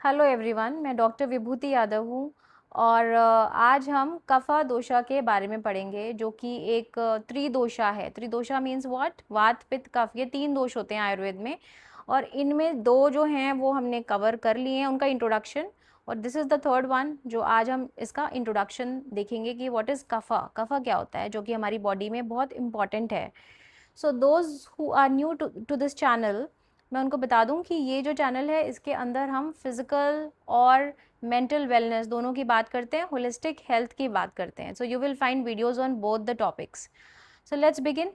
Hello everyone, मैं doctor विभूति यादव हूँ और आज हम कफा दोषा के बारे में पढ़ेंगे जो कि एक त्रिदोषा है। त्रिदोषा मीन्स व्हाट? वात पित्त कफ, ये तीन दोष होते हैं आयुर्वेद में और इनमें दो जो हैं वो हमने कवर कर लिए हैं उनका इंट्रोडक्शन, और this is the third one जो आज हम इसका इंट्रोडक्शन देखेंगे कि व्हाट इज़ कफा। कफा क्या होता है, जो कि हमारी बॉडी में बहुत इंपॉर्टेंट है। So those who are new to this channel, मैं उनको बता दूं कि ये जो चैनल है इसके अंदर हम फिज़िकल और मेंटल वेलनेस दोनों की बात करते हैं, होलिस्टिक हेल्थ की बात करते हैं। So you will find videos on both the topics. So let's begin.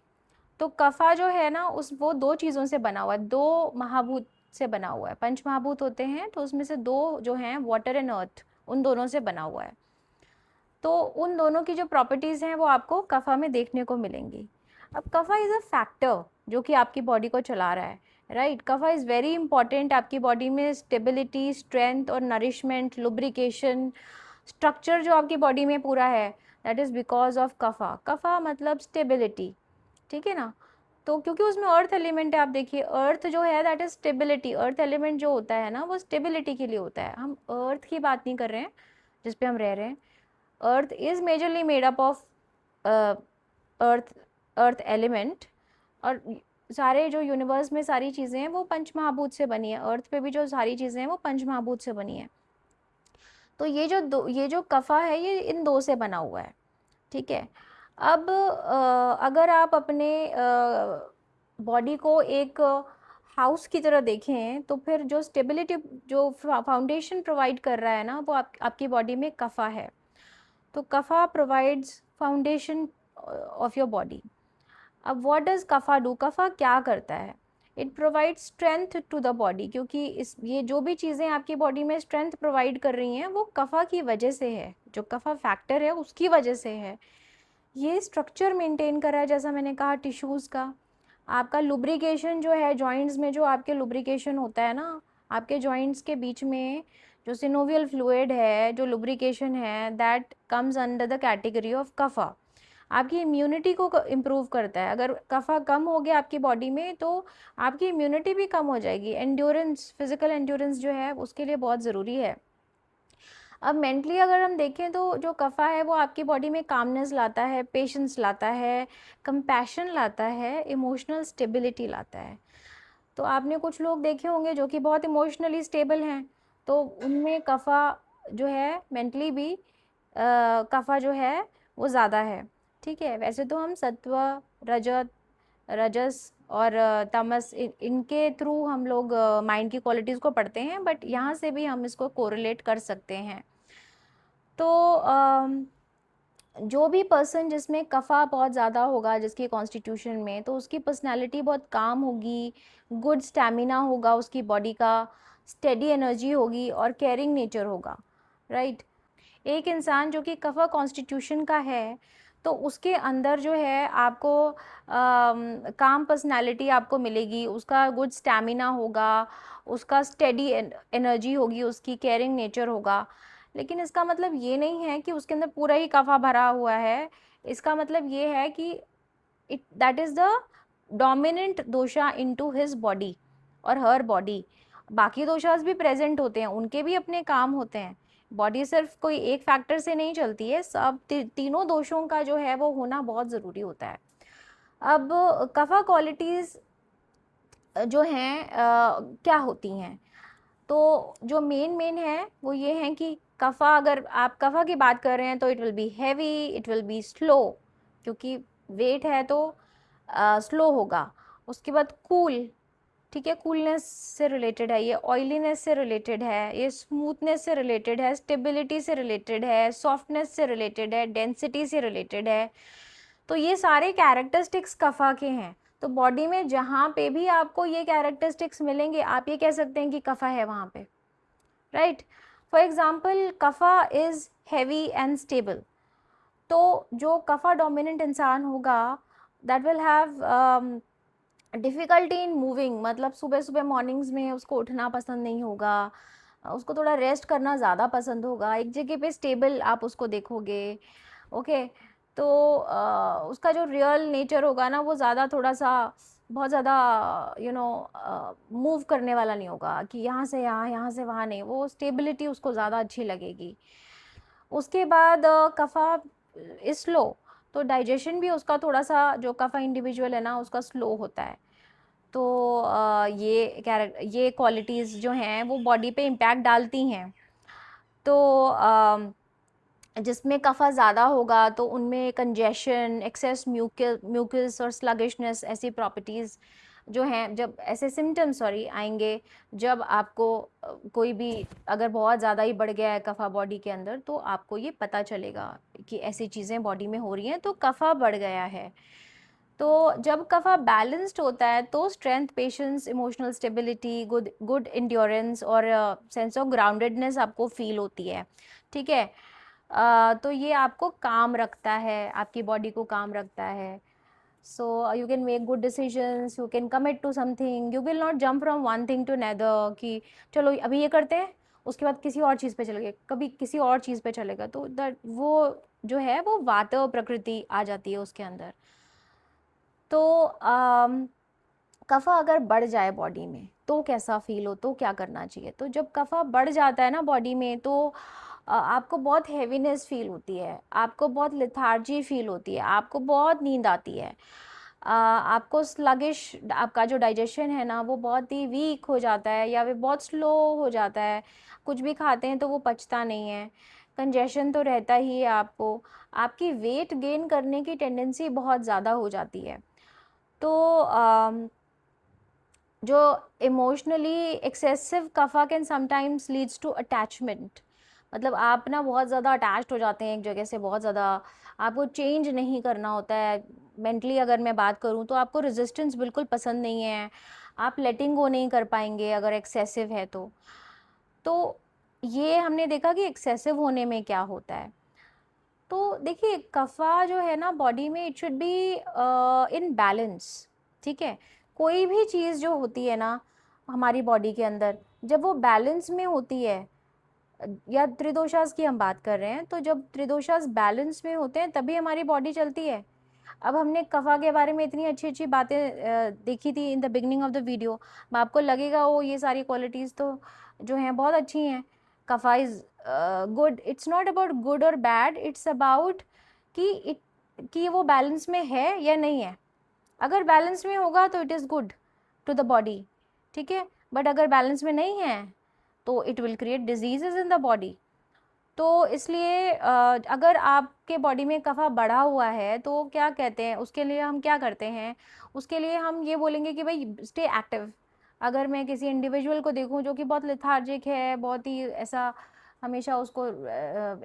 तो कफा जो है ना, उस वो दो चीज़ों से बना हुआ है, दो महाभूत से बना हुआ है। पंच महाभूत होते हैं तो उसमें से दो जो हैं वाटर एंड अर्थ, उन दोनों से बना हुआ है। तो उन दोनों की जो प्रॉपर्टीज़ हैं वो आपको कफा में देखने को मिलेंगी। अब कफा इज़ अ फैक्टर जो कि आपकी बॉडी को चला रहा है, राइट। कफा इज़ वेरी इंपॉर्टेंट आपकी बॉडी में स्टेबिलिटी, स्ट्रेंथ और नरिशमेंट, लुब्रिकेशन, स्ट्रक्चर जो आपकी बॉडी में पूरा है, दैट इज़ बिकॉज ऑफ कफा। कफा मतलब स्टेबिलिटी, ठीक है ना। तो क्योंकि उसमें अर्थ एलिमेंट है, आप देखिए अर्थ जो है that is stability. Earth element जो होता है ना वो स्टेबिलिटी के लिए होता है। हम अर्थ की बात नहीं कर रहे हैं जिस पे हम रह रहे हैं। Earth is majorly made up of earth earth element, और सारे जो यूनिवर्स में सारी चीज़ें हैं वो पंच महाभूत से बनी है। अर्थ पे भी जो सारी चीज़ें हैं वो पंच महाभूत से बनी है। तो ये जो कफा है ये इन दो से बना हुआ है, ठीक है। अब अगर आप अपने बॉडी को एक हाउस की तरह देखें तो फिर जो स्टेबिलिटी, जो फाउंडेशन प्रोवाइड कर रहा है ना वो आपकी बॉडी में कफा है। तो kapha provides foundation of your body. अब what does kapha do? Kapha क्या करता है? It provide strength to the body, क्योंकि इस ये जो भी चीज़ें आपकी बॉडी में स्ट्रेंथ प्रोवाइड कर रही हैं वो कफा की वजह से है, जो कफा फैक्टर है उसकी वजह से है। ये स्ट्रक्चर मेंटेन कर रहा है, जैसा मैंने कहा टिश्यूज़ का। आपका लुब्रिकेशन जो है जॉइंट्स में, जो आपके लुब्रिकेशन होता है ना आपके जॉइंट्स के बीच में, जो सिनोवियल फ्लूइड है, जो लुब्रिकेशन है, that comes under the category of kapha. आपकी इम्यूनिटी को इम्प्रूव करता है। अगर कफा कम हो गया आपकी बॉडी में तो आपकी इम्यूनिटी भी कम हो जाएगी। एंड्योरेंस, फिजिकल एंड्योरेंस जो है उसके लिए बहुत ज़रूरी है। अब मेंटली अगर हम देखें तो जो कफा है वो आपकी बॉडी में कामनेस लाता है, पेशेंस लाता है, कंपैशन लाता है, इमोशनल स्टेबिलिटी लाता है। तो आपने कुछ लोग देखे होंगे जो कि बहुत इमोशनली स्टेबल हैं, तो उनमें कफा जो है मेंटली भी कफा जो है वो ज़्यादा है, ठीक है। वैसे तो हम सत्व, रजत, रजस और तमस, इनके थ्रू हम लोग माइंड की क्वालिटीज़ को पढ़ते हैं, बट यहाँ से भी हम इसको कोरिलेट कर सकते हैं। तो जो भी पर्सन जिसमें कफा बहुत ज़्यादा होगा जिसकी कॉन्स्टिट्यूशन में, तो उसकी पर्सनैलिटी बहुत काम होगी, गुड स्टैमिना होगा उसकी बॉडी का, स्टेडी एनर्जी होगी और केयरिंग नेचर होगा, राइट। एक इंसान जो कि कफा कॉन्स्टिट्यूशन का है तो उसके अंदर जो है आपको काम पर्सनैलिटी आपको मिलेगी, उसका गुड स्टैमिना होगा, उसका स्टेडी एनर्जी होगी, उसकी केयरिंग नेचर होगा। लेकिन इसका मतलब ये नहीं है कि उसके अंदर पूरा ही कफा भरा हुआ है। इसका मतलब ये है कि it that is the dominant dosha into his body और हर बॉडी। बाकी दोषास भी प्रेजेंट होते हैं, उनके भी अपने काम होते हैं। बॉडी सिर्फ कोई एक फैक्टर से नहीं चलती है, सब तीनों दोषों का जो है वो होना बहुत ज़रूरी होता है। अब कफा क्वालिटीज़ जो हैं क्या होती हैं? तो जो मेन है वो ये हैं कि कफा, अगर आप कफा की बात कर रहे हैं तो it will be heavy, it will be slow, क्योंकि वेट है तो स्लो होगा। उसके बाद कूल, ठीक है, कूलनेस से रिलेटेड है, ये ऑयलीनेस से रिलेटेड है, ये स्मूथनेस से रिलेटेड है, स्टेबिलिटी से रिलेटेड है, सॉफ्टनेस से रिलेटेड है, डेंसिटी से रिलेटेड है। तो ये सारे कैरेक्टरिस्टिक्स कफा के हैं। तो बॉडी में जहाँ पे भी आपको ये कैरेक्टरिस्टिक्स मिलेंगे आप ये कह सकते हैं कि कफा है वहाँ पे, right. For example kapha is heavy and stable. तो जो कफा डोमिनेंट इंसान होगा that will have difficulty in moving, मतलब सुबह सुबह मॉर्निंग्स में उसको उठना पसंद नहीं होगा, उसको थोड़ा रेस्ट करना ज़्यादा पसंद होगा, एक जगह पे स्टेबल आप उसको देखोगे, ओके। तो उसका जो रियल नेचर होगा ना वो ज़्यादा थोड़ा सा बहुत ज़्यादा मूव करने वाला नहीं होगा कि यहाँ से यहाँ, यहाँ से वहाँ नहीं, वो स्टेबिलिटी उसको ज़्यादा अच्छी लगेगी। उसके बाद कफ़ा इज़ स्लो, तो डाइजेशन भी उसका थोड़ा सा, जो कफ़ा इंडिविजुअल है ना उसका स्लो होता है। तो ये क्वालिटीज़ जो हैं वो बॉडी पे इम्पैक्ट डालती हैं। तो जिसमें कफ़ा ज़्यादा होगा तो उनमें कंजेशन, एक्सेस म्यूकस और स्लगिशनेस ऐसी प्रॉपर्टीज़ जो हैं, जब ऐसे सिम्टम्स सॉरी आएंगे, जब आपको कोई भी अगर बहुत ज़्यादा ही बढ़ गया है कफ़ा बॉडी के अंदर, तो आपको ये पता चलेगा कि ऐसी चीज़ें बॉडी में हो रही हैं, तो कफ़ा बढ़ गया है। तो जब कफ़ा बैलेंस्ड होता है तो strength, patience, emotional stability, good good endurance और सेंस ऑफ ग्राउंडेडनेस आपको फील होती है। ठीक है। तो ये आपको काम रखता है, आपकी बॉडी को काम रखता है। So you can make good decisions, you can commit to something, you will not jump from one thing to another कि चलो अभी ये करते हैं, उसके बाद किसी और चीज़ पे चले गए, कभी किसी और चीज़ पे चलेगा, तो दैट वो जो है वो वात प्रकृति आ जाती है उसके अंदर। तो कफ़ा अगर बढ़ जाए बॉडी में तो कैसा फील हो, तो क्या करना चाहिए? तो जब कफ़ा बढ़ जाता है ना बॉडी में, तो आपको बहुत हैवीनेस फील होती है, आपको बहुत लेथार्जी फील होती है, आपको बहुत नींद आती है, आपको स्लगिश, आपका जो डाइजेशन है ना वो बहुत ही वीक हो जाता है या फिर बहुत स्लो हो जाता है, कुछ भी खाते हैं तो वो पचता नहीं है, कंजेशन तो रहता ही है आपको, आपकी वेट गेन करने की टेंडेंसी बहुत ज़्यादा हो जाती है। तो जो emotionally excessive kapha can sometimes leads to attachment, मतलब आप ना बहुत ज़्यादा अटैच्ड हो जाते हैं एक जगह से, बहुत ज़्यादा आपको चेंज नहीं करना होता है। मेंटली अगर मैं बात करूँ तो आपको रेजिस्टेंस बिल्कुल पसंद नहीं है, आप लेटिंग गो नहीं कर पाएंगे अगर एक्सेसिव है तो ये हमने देखा कि एक्सेसिव होने में क्या होता है। तो देखिए कफ़ा जो है ना बॉडी में, it should be in balance. ठीक है। कोई भी चीज़ जो होती है ना हमारी बॉडी के अंदर, जब वो बैलेंस में होती है, या त्रिदोषास की हम बात कर रहे हैं, तो जब त्रिदोषास बैलेंस में होते हैं तभी हमारी बॉडी चलती है। अब हमने कफ़ा के बारे में इतनी अच्छी अच्छी बातें देखी थी in the beginning of the video, आपको लगेगा वो ये सारी क्वालिटीज़ तो जो हैं बहुत अच्छी हैं, kapha is good. It's not about good और बैड, इट्स अबाउट कि वो बैलेंस में है या नहीं है। अगर बैलेंस में होगा तो it is good to the body. ठीक है। बट अगर बैलेंस में नहीं है तो it will create diseases in the body. तो इसलिए अगर आपके बॉडी में कफ़ा बढ़ा हुआ है तो क्या कहते हैं उसके लिए, हम क्या करते हैं उसके लिए, हम ये बोलेंगे कि भाई स्टे एक्टिव। अगर मैं किसी इंडिविजुअल को देखूं जो कि बहुत लेथार्जिक है, बहुत ही ऐसा हमेशा उसको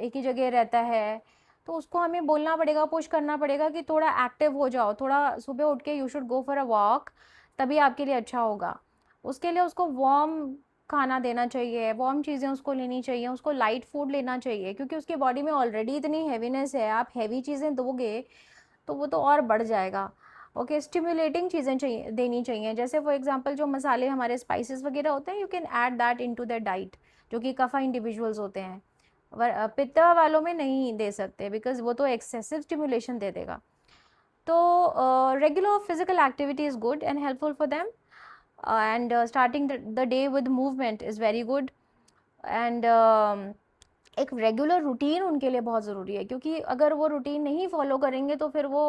एक ही जगह रहता है, तो उसको हमें बोलना पड़ेगा, पुश करना पड़ेगा कि थोड़ा एक्टिव हो जाओ, थोड़ा सुबह उठ के you should go for a walk, तभी आपके लिए अच्छा होगा। उसके लिए उसको वार्म खाना देना चाहिए, वार्म चीज़ें उसको लेनी चाहिए, उसको लाइट फूड लेना चाहिए, क्योंकि उसकी बॉडी में ऑलरेडी इतनी हैवीनेस है, आप हैवी चीज़ें दोगे तो वो तो और बढ़ जाएगा। ओके। स्टिमुलेटिंग चीज़ें चाहिए, देनी चाहिए, जैसे फॉर एग्जांपल जो मसाले हमारे स्पाइसेस वगैरह होते हैं, you can add that into the diet, जो कि कफ़ा इंडिविजुअल्स होते हैं, पित्ता वालों में नहीं दे सकते बिकॉज वो तो एक्सेसिव स्टिमुलेशन दे देगा। तो regular physical activity is good and helpful for them, and starting the day with movement is very good, and एक रेगुलर रूटीन उनके लिए बहुत ज़रूरी है, क्योंकि अगर वो रूटीन नहीं फॉलो करेंगे तो फिर वो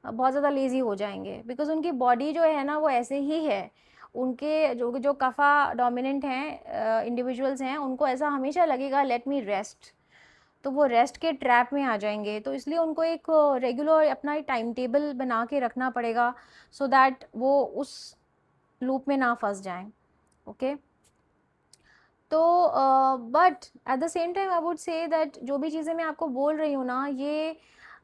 बहुत ज़्यादा लेज़ी हो जाएंगे, बिकॉज उनकी बॉडी जो है ना वो ऐसे ही है। उनके जो जो कफ़ा डोमिनेंट हैं इंडिविजुअल्स हैं, उनको ऐसा हमेशा लगेगा लेट मी रेस्ट, तो वो रेस्ट के ट्रैप में आ जाएंगे। तो इसलिए उनको एक रेगुलर अपना टाइम टेबल बना के रखना पड़ेगा, सो दैट वो उस लूप में ना फंस जाएं। ओके। तो but at the same time I would say that जो भी चीज़ें मैं आपको बोल रही हूँ ना, ये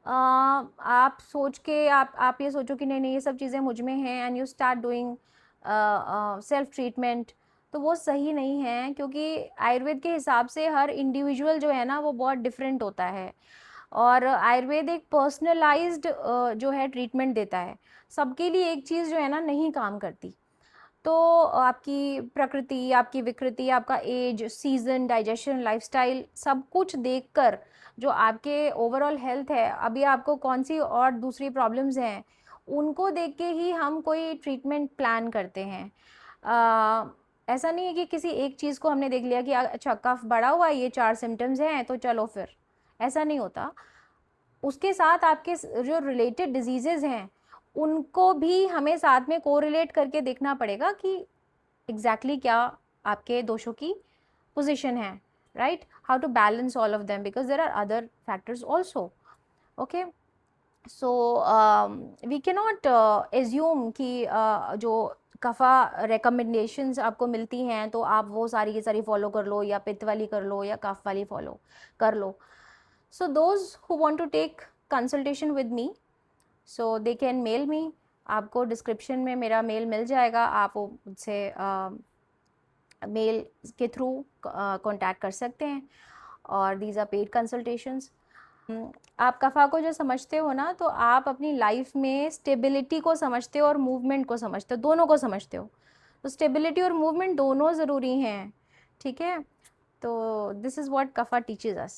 आप सोच के आप ये सोचो कि नहीं नहीं ये सब चीज़ें मुझ में हैं and you start doing self treatment, तो वो सही नहीं है, क्योंकि आयुर्वेद के हिसाब से हर इंडिविजुअल जो है ना वो बहुत डिफरेंट होता है, और आयुर्वेद एक पर्सनलाइज्ड जो है ट्रीटमेंट देता है। सबके लिए एक चीज़ जो है ना नहीं काम करती। तो आपकी प्रकृति, आपकी विकृति, आपका एज, सीज़न, डाइजेशन, लाइफस्टाइल, सब कुछ देखकर जो आपके ओवरऑल हेल्थ है, अभी आपको कौन सी और दूसरी प्रॉब्लम्स हैं, उनको देख के ही हम कोई ट्रीटमेंट प्लान करते हैं। ऐसा नहीं है कि किसी एक चीज़ को हमने देख लिया कि अच्छा कफ बढ़ा हुआ है, ये 4 सिम्टम्स हैं तो चलो फिर, ऐसा नहीं होता। उसके साथ आपके जो रिलेटेड डिजीज़ेज़ हैं उनको भी हमें साथ में कोरिलेट करके देखना पड़ेगा कि एग्जैक्टली क्या आपके दोषों की पोजीशन है, right? How to balance all of them because there are other factors also. Okay, so we can not assume कि जो कफ़ा रिकमेंडेशंस आपको मिलती हैं तो आप वो सारी की सारी फॉलो कर लो, या पित्त वाली कर लो या कफ वाली फॉलो कर लो। So those who want to take consultation with me, so they can mail me. आपको डिस्क्रिप्शन में मेरा मेल मिल जाएगा, आप वो मुझसे मेल के थ्रू कांटेक्ट कर सकते हैं। और दीज आर पेड कंसल्टेशंस। आप कफ़ा को जो समझते हो ना, तो आप अपनी लाइफ में स्टेबिलिटी को समझते हो और मूवमेंट को समझते हो, दोनों को समझते हो। तो स्टेबिलिटी और मूवमेंट दोनों ज़रूरी हैं, ठीक है? तो this is what kapha teaches us.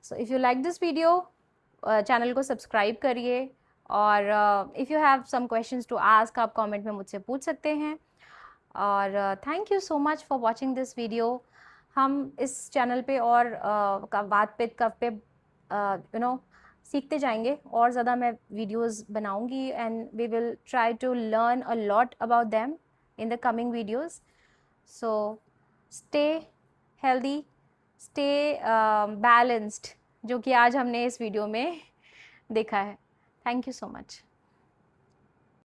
So if you like this video, channel को सब्सक्राइब करिए। और if you have some questions to ask, आप कमेंट में मुझसे पूछ सकते हैं। और thank you so much for watching this video. हम इस चैनल पे और वात पित्त कफ पे सीखते जाएंगे, और ज़्यादा मैं वीडियोस बनाऊंगी and we will try to learn a lot about them in the coming videos. So stay healthy, stay balanced, जो कि आज हमने इस वीडियो में देखा है। Thank you so much.